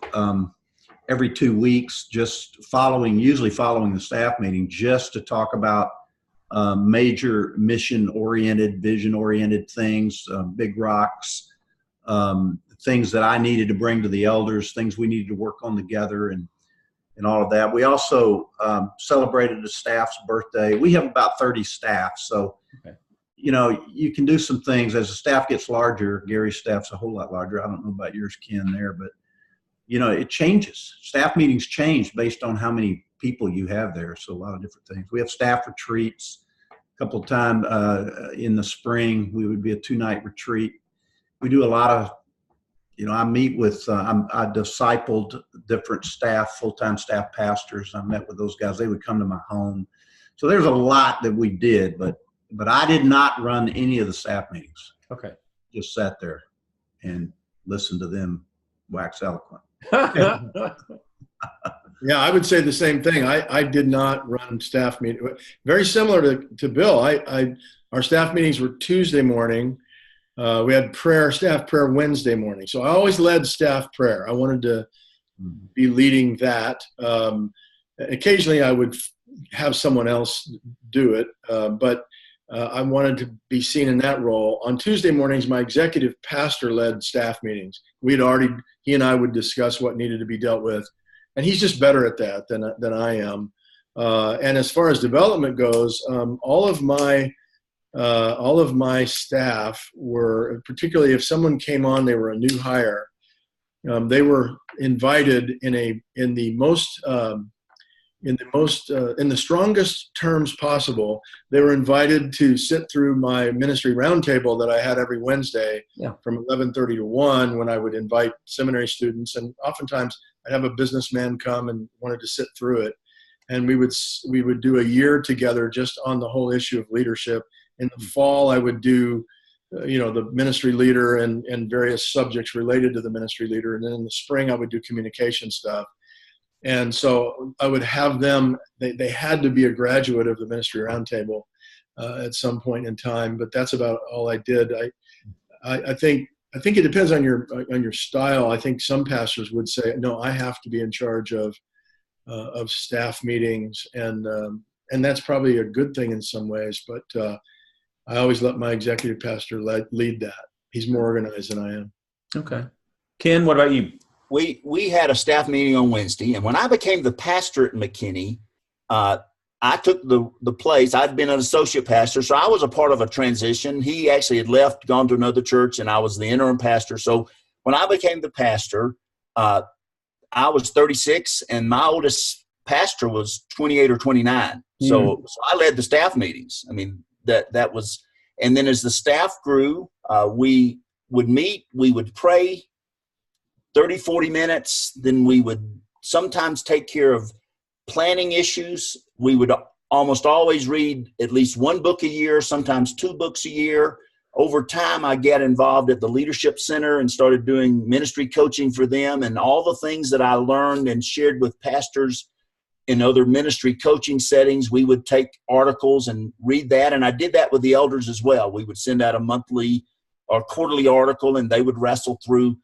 every 2 weeks, usually following the staff meeting, just to talk about major mission-oriented, vision-oriented things, big rocks, things that I needed to bring to the elders, things we needed to work on together, and all of that. We also celebrated the staff's birthday. We have about 30 staff, so okay. You can do some things as the staff gets larger. Gary's staff's a whole lot larger. I don't know about yours, Ken, there, but it changes. Staff meetings change based on how many people you have there. So a lot of different things. We have staff retreats a couple of times in the spring. We would be a 2-night retreat. We do a lot of, I meet with, I discipled different staff, full-time staff pastors. I met with those guys. They would come to my home. So there's a lot that we did, but I did not run any of the staff meetings. Okay. Just sat there and listened to them wax eloquent. Yeah, I would say the same thing. I did not run staff meetings. Very similar to Bill. Our staff meetings were Tuesday morning. We had staff prayer Wednesday morning. So I always led staff prayer. I wanted to be leading that. Occasionally I would have someone else do it, but I wanted to be seen in that role. On Tuesday mornings, my executive pastor led staff meetings. He and I would discuss what needed to be dealt with. And he's just better at that than I am. And as far as development goes, all of my staff were, particularly if someone came on, they were a new hire. They were invited in the strongest terms possible. They were invited to sit through my ministry roundtable that I had every Wednesday from 11:30 to 1, when I would invite seminary students, and oftentimes I'd have a businessman come and wanted to sit through it. And we would do a year together just on the whole issue of leadership. In the fall, I would do, the ministry leader and various subjects related to the ministry leader. And then in the spring, I would do communication stuff. And so I would have them, they had to be a graduate of the ministry roundtable at some point in time, but that's about all I did. I think it depends on your style. I think some pastors would say, no, I have to be in charge of staff meetings, and that's probably a good thing in some ways. But I always let my executive pastor lead that. He's more organized than I am. Okay, Ken, what about you? We had a staff meeting on Wednesday, and when I became the pastor at McKinney, I took the place. I'd been an associate pastor, so I was a part of a transition. He actually had left, gone to another church, and I was the interim pastor. So when I became the pastor, I was 36, and my oldest pastor was 28 or 29. So I led the staff meetings. I mean, that was, and then as the staff grew, we would meet, we would pray 30, 40 minutes. Then we would sometimes take care of planning issues. We would almost always read at least one book a year, sometimes 2 books a year. Over time, I got involved at the Leadership Center and started doing ministry coaching for them, and all the things that I learned and shared with pastors in other ministry coaching settings. We would take articles and read that, and I did that with the elders as well. We would send out a monthly or quarterly article, and they would wrestle through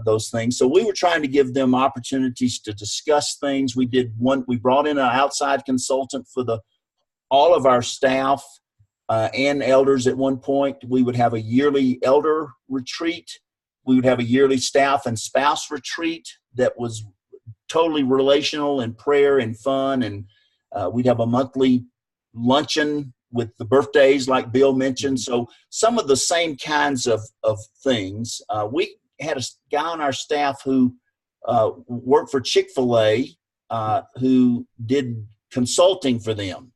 those things. So we were trying to give them opportunities to discuss things. We brought in an outside consultant for all of our staff and elders at one point. We would have a yearly elder retreat. We would have a yearly staff and spouse retreat that was totally relational and prayer and fun. And we'd have a monthly luncheon with the birthdays like Bill mentioned. So some of the same kinds of things. We had a guy on our staff who worked for Chick-fil-A who did consulting for them.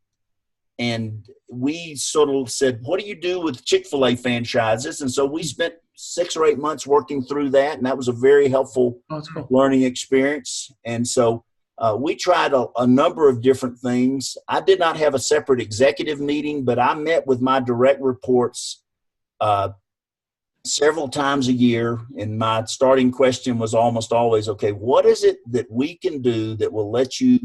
And we sort of said, what do you do with Chick-fil-A franchises? And so we spent 6 or 8 months working through that, and that was a very helpful learning experience. And so we tried a number of different things. I did not have a separate executive meeting, but I met with my direct reports several times a year, and my starting question was almost always, okay, what is it that we can do that will let you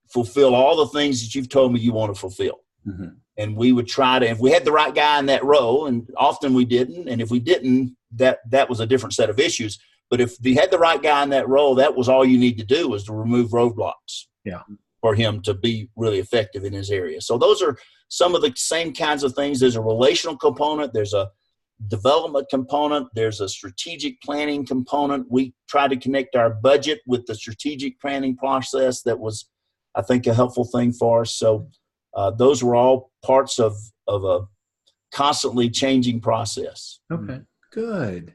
fulfill all the things that you've told me you want to fulfill? Mm-hmm. And we would try to, if we had the right guy in that role, and often we didn't, and if we didn't, that was a different set of issues. But if you had the right guy in that role, that was all you need to do, was to remove roadblocks for him to be really effective in his area. So those are some of the same kinds of things. There's a relational component. There's a development component. There's a strategic planning component. We try to connect our budget with the strategic planning process. That was, I think, a helpful thing for us. So those were all parts of a constantly changing process. Okay, good.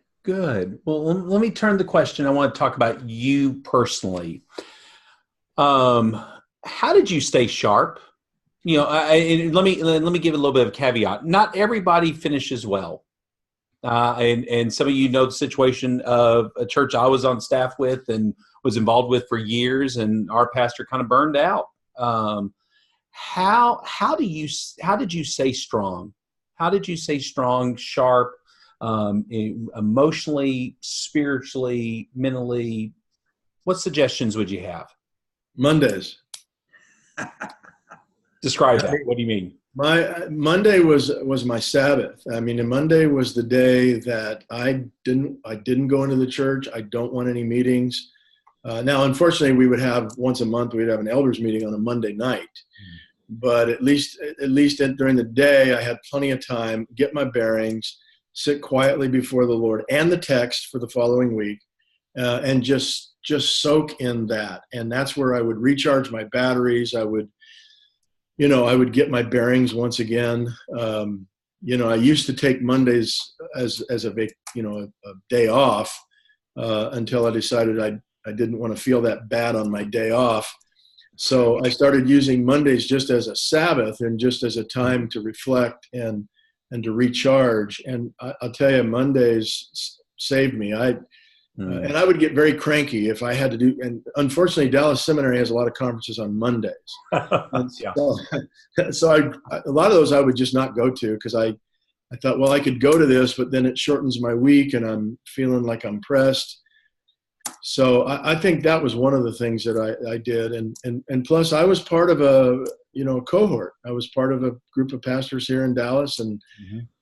Well, let me turn the question. I want to talk about you personally. How did you stay sharp? You know, let me give it a little bit of a caveat. Not everybody finishes well. And some of you know the situation of a church I was on staff with and was involved with for years, and our pastor kind of burned out. How did you stay strong? How did you stay strong, sharp, emotionally, spiritually, mentally? What suggestions would you have? Mondays. Describe that. What do you mean? My Monday was my Sabbath. I mean, Monday was the day that I didn't go into the church. I don't want any meetings. Now, unfortunately, we would have once a month. We'd have an elders meeting on a Monday night. But at least during the day, I had plenty of time, get my bearings, sit quietly before the Lord and the text for the following week, and just soak in that. And that's where I would recharge my batteries. I would get my bearings once again. I used to take Mondays as a day off until I decided I didn't want to feel that bad on my day off. So I started using Mondays just as a Sabbath and just as a time to reflect and to recharge. And I'll tell you, Mondays saved me. And I would get very cranky if I had to do. And unfortunately, Dallas Seminary has a lot of conferences on Mondays. So a lot of those I would just not go to, because I thought, well, I could go to this, but then it shortens my week and I'm feeling like I'm pressed. So I think that was one of the things that I did. And plus I was part of a cohort. I was part of a group of pastors here in Dallas, and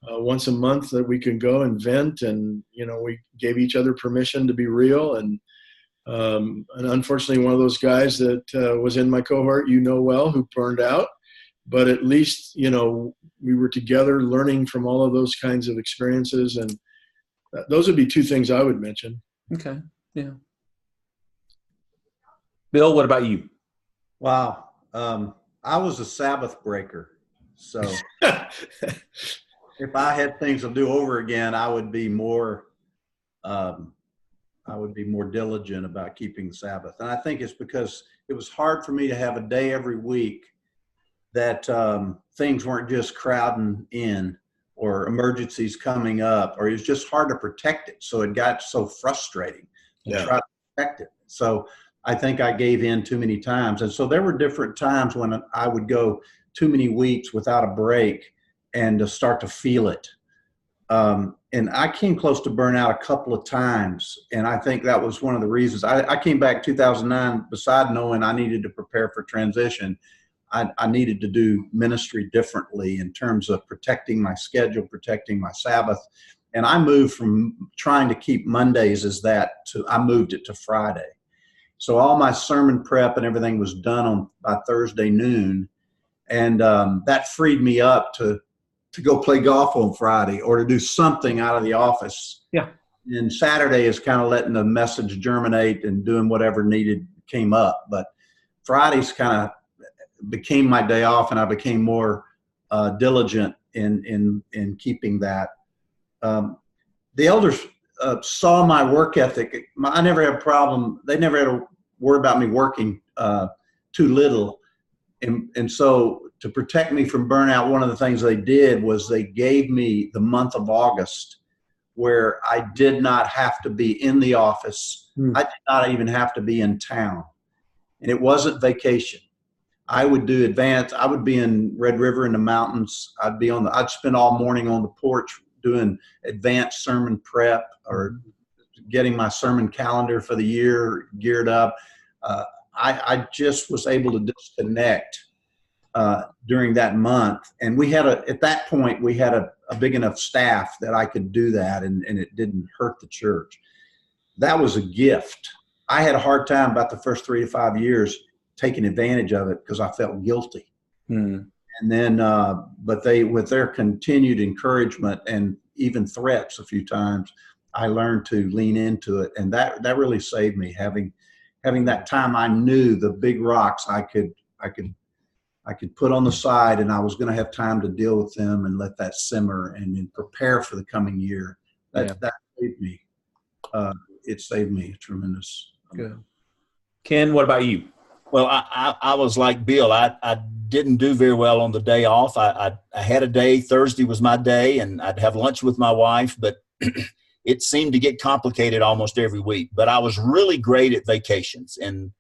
once a month that we could go and vent, and, we gave each other permission to be real. And unfortunately, one of those guys that was in my cohort, well, who burned out, but at least, we were together learning from all of those kinds of experiences. And those would be two things I would mention. Okay. Yeah. Bill, what about you? Wow. I was a Sabbath breaker. So if I had things to do over again, I would be more diligent about keeping the Sabbath. And I think it's because it was hard for me to have a day every week that things weren't just crowding in or emergencies coming up, or it was just hard to protect it. So it got so frustrating to try to protect it. So I think I gave in too many times. And so there were different times when I would go too many weeks without a break and to start to feel it. And I came close to burnout a couple of times. And I think that was one of the reasons. I came back 2009, beside knowing I needed to prepare for transition, I needed to do ministry differently in terms of protecting my schedule, protecting my Sabbath. And I moved from trying to keep Mondays as that to, I moved it to Friday. So all my sermon prep and everything was done by Thursday noon. And that freed me up to go play golf on Friday or to do something out of the office. Yeah. And Saturday is kind of letting the message germinate and doing whatever needed came up. But Fridays kind of became my day off, and I became more diligent in keeping that. The elders saw my work ethic. I never had a problem. They never had to worry about me working too little. And so to protect me from burnout, one of the things they did was they gave me the month of August where I did not have to be in the office. I did not even have to be in town. And it wasn't vacation. I would be in Red River in the mountains. I'd spend all morning on the porch doing advanced sermon prep or getting my sermon calendar for the year geared up. I just was able to disconnect during that month. And at that point, we had a big enough staff that I could do that, and it didn't hurt the church. That was a gift. I had a hard time about the first 3 to 5 years taking advantage of it because I felt guilty. And then, but with their continued encouragement and even threats a few times, I learned to lean into it. And that really saved me, having that time. I knew the big rocks I could put on the side, and I was going to have time to deal with them and let that simmer and then prepare for the coming year. That saved me. It saved me a tremendous. Good. Ken, what about you? Well, I was like Bill. I didn't do very well on the day off. I had a day. Thursday was my day, and I'd have lunch with my wife, but it seemed to get complicated almost every week. But I was really great at vacations. And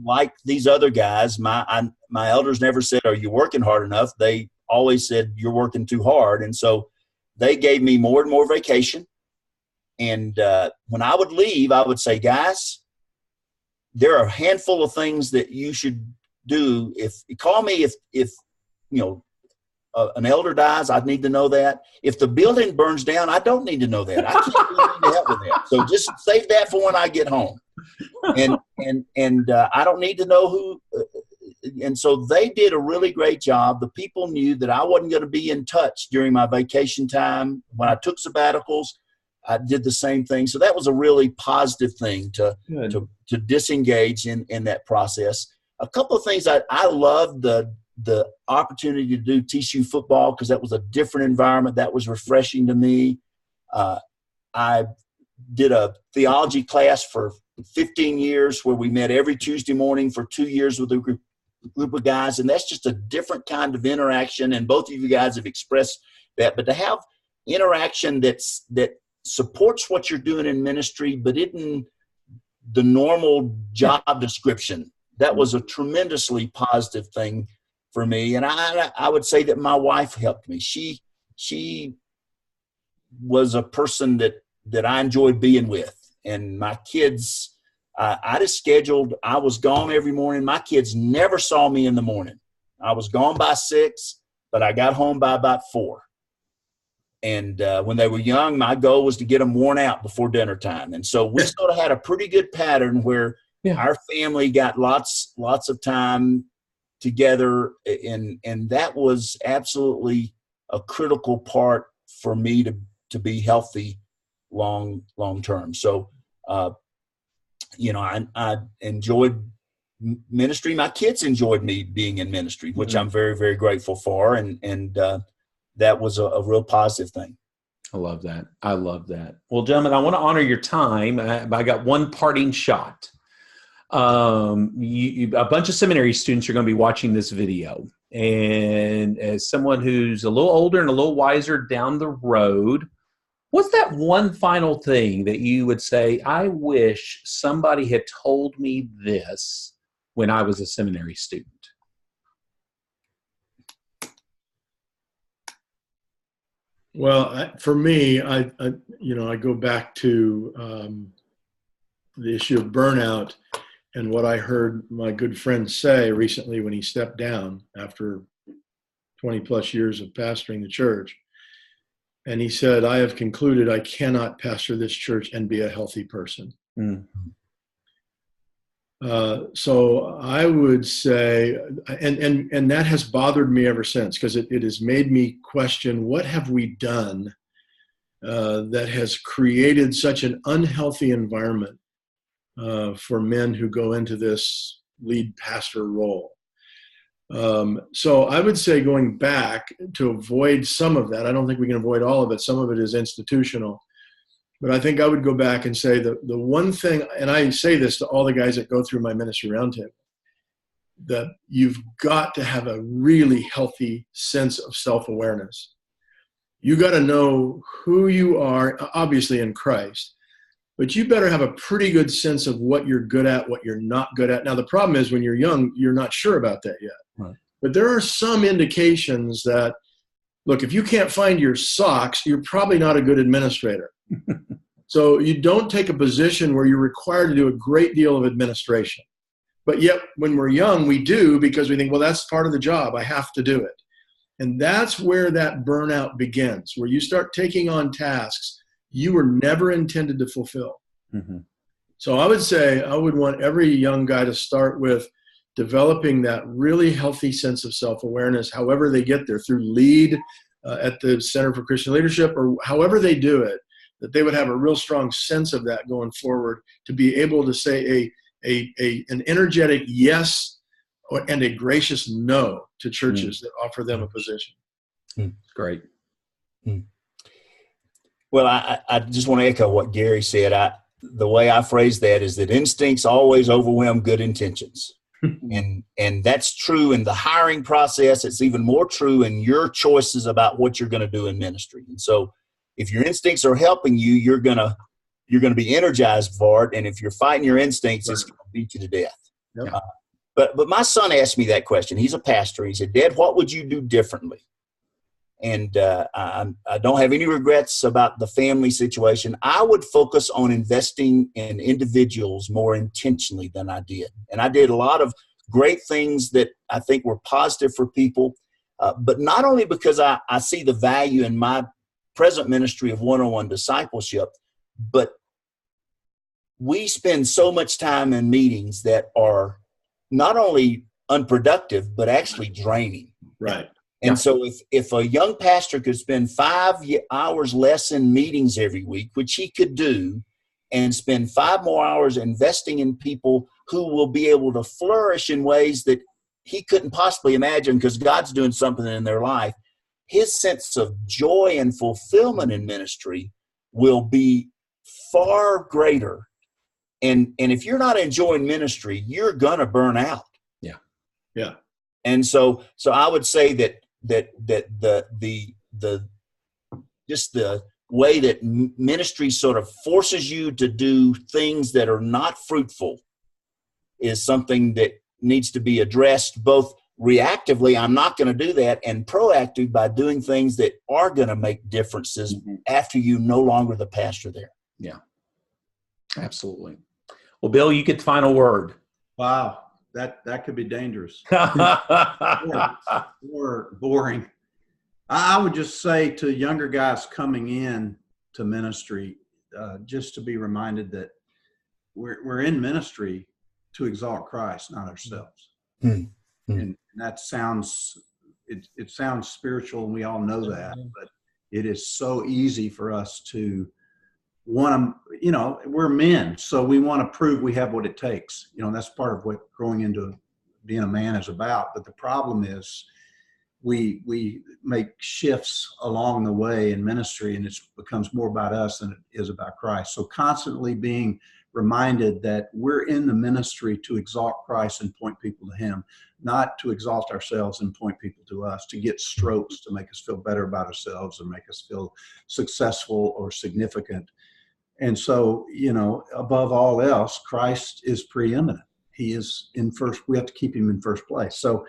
like these other guys, my elders never said, "Are you working hard enough?" They always said, "You're working too hard." And so they gave me more and more vacation. And when I would leave, I would say, "Guys, there are a handful of things that you should do. If an elder dies, I need to know that. If the building burns down, I don't need to know that. I can't really help with that. So just save that for when I get home." And I don't need to know who. And so they did a really great job. The people knew that I wasn't going to be in touch during my vacation time. When I took sabbaticals, I did the same thing. So that was a really positive thing to disengage in that process. A couple of things I loved the opportunity to do TCU football because that was a different environment. That was refreshing to me. I did a theology class for 15 years where we met every Tuesday morning for 2 years with a group of guys, and that's just a different kind of interaction, and both of you guys have expressed that. But to have interaction that supports what you're doing in ministry, but isn't the normal job description, that was a tremendously positive thing for me. And I would say that my wife helped me. She was a person that I enjoyed being with. And my kids, I just scheduled, I was gone every morning. My kids never saw me in the morning. I was gone by 6, but I got home by about 4. And when they were young, my goal was to get them worn out before dinner time. And so we sort of had a pretty good pattern where our family got lots of time together. And that was absolutely a critical part for me to be healthy long term. So, I enjoyed ministry. My kids enjoyed me being in ministry, which I'm very, very grateful for. And that was a real positive thing. I love that. Well, gentlemen, I want to honor your time. I got one parting shot. A bunch of seminary students are going to be watching this video. And as someone who's a little older and a little wiser down the road, what's that one final thing that you would say, I wish somebody had told me this when I was a seminary student? Well, for me, I go back to the issue of burnout and what I heard my good friend say recently when he stepped down after 20 plus years of pastoring the church. And he said, "I have concluded I cannot pastor this church and be a healthy person." So I would say, and that has bothered me ever since, because it has made me question, what have we done that has created such an unhealthy environment for men who go into this lead pastor role? So I would say, going back to avoid some of that, I don't think we can avoid all of it. Some of it is institutional. But I think I would go back and say the one thing, and I say this to all the guys that go through my ministry roundtable, that you've got to have a really healthy sense of self-awareness. You got to know who you are, obviously in Christ, but you better have a pretty good sense of what you're good at, what you're not good at. Now, the problem is when you're young, you're not sure about that yet. Right. But there are some indications that, look, if you can't find your socks, you're probably not a good administrator. So you don't take a position where you're required to do a great deal of administration. But yet, when we're young, we do, because we think, well, that's part of the job. I have to do it. And that's where that burnout begins, where you start taking on tasks you were never intended to fulfill. Mm-hmm. So I would say I would want every young guy to start with developing that really healthy sense of self-awareness, however they get there, through LEAD at the Center for Christian Leadership, or however they do it, that they would have a real strong sense of that going forward, to be able to say an energetic yes and a gracious no to churches that offer them a position. Great. Well, I just want to echo what Gary said. The way I phrase that is that instincts always overwhelm good intentions. And that's true in the hiring process. It's even more true in your choices about what you're going to do in ministry. And so if your instincts are helping you, you're going to be energized for it. And if you're fighting your instincts, it's going to beat you to death. Yep. But my son asked me that question. He's a pastor. He said, Dad, what would you do differently? And I don't have any regrets about the family situation. I would focus on investing in individuals more intentionally than I did. And I did a lot of great things that I think were positive for people, but not only because I see the value in my present ministry of one-on-one discipleship, but we spend so much time in meetings that are not only unproductive, but actually draining. Right. And so if a young pastor could spend 5 hours less in meetings every week, which he could do, and spend 5 more hours investing in people who will be able to flourish in ways that he couldn't possibly imagine because God's doing something in their life, his sense of joy and fulfillment in ministry will be far greater. And if you're not enjoying ministry, you're going to burn out. Yeah. Yeah. And so I would say that just the way that ministry sort of forces you to do things that are not fruitful is something that needs to be addressed both reactively, I'm not going to do that, and proactive by doing things that are going to make differences after you're no longer the pastor there. Yeah, absolutely. Well, Bill, you get the final word. Wow. That could be dangerous. Or boring. I would just say to younger guys coming in to ministry, just to be reminded that we're in ministry to exalt Christ, not ourselves. Mm-hmm. And that sounds it sounds spiritual, and we all know that, but it is so easy for us to want to, we're men, so we want to prove we have what it takes. That's part of what growing into being a man is about. But the problem is we make shifts along the way in ministry, and it becomes more about us than it is about Christ. So constantly being reminded that we're in the ministry to exalt Christ and point people to him, not to exalt ourselves and point people to us, to get strokes to make us feel better about ourselves or make us feel successful or significant. And so, above all else, Christ is preeminent. He is in first. We have to keep him in first place. So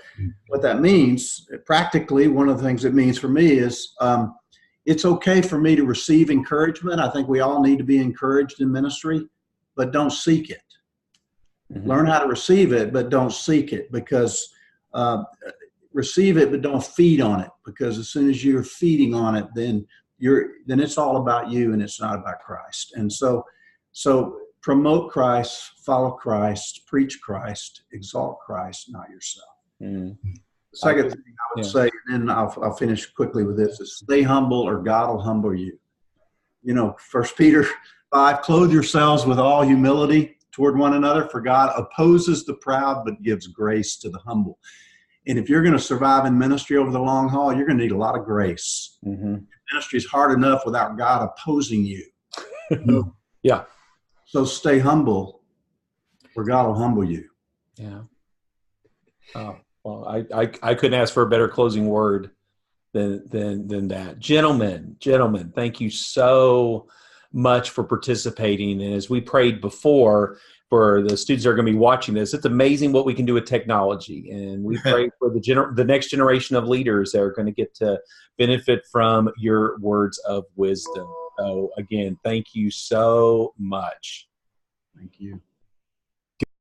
what that means, practically, one of the things it means for me is it's okay for me to receive encouragement. I think we all need to be encouraged in ministry, but don't seek it. Mm-hmm. Learn how to receive it, but don't seek it, because receive it, but don't feed on it, because as soon as you're feeding on it, then it's all about you and it's not about Christ. And so promote Christ, follow Christ, preach Christ, exalt Christ, not yourself. Mm-hmm. The second thing I would say, and then I'll finish quickly with this, is stay humble or God will humble you. 1 Peter 5, clothe yourselves with all humility toward one another, for God opposes the proud but gives grace to the humble. And if you're going to survive in ministry over the long haul, you're going to need a lot of grace. Mm-hmm. Ministry is hard enough without God opposing you. Yeah. So stay humble, or God will humble you. Yeah. Well, I couldn't ask for a better closing word. than that. Gentlemen, thank you so much for participating. And as we prayed before, for the students that are going to be watching this, it's amazing what we can do with technology. And we pray for the next generation of leaders that are going to get to benefit from your words of wisdom. So again, thank you so much. Thank you.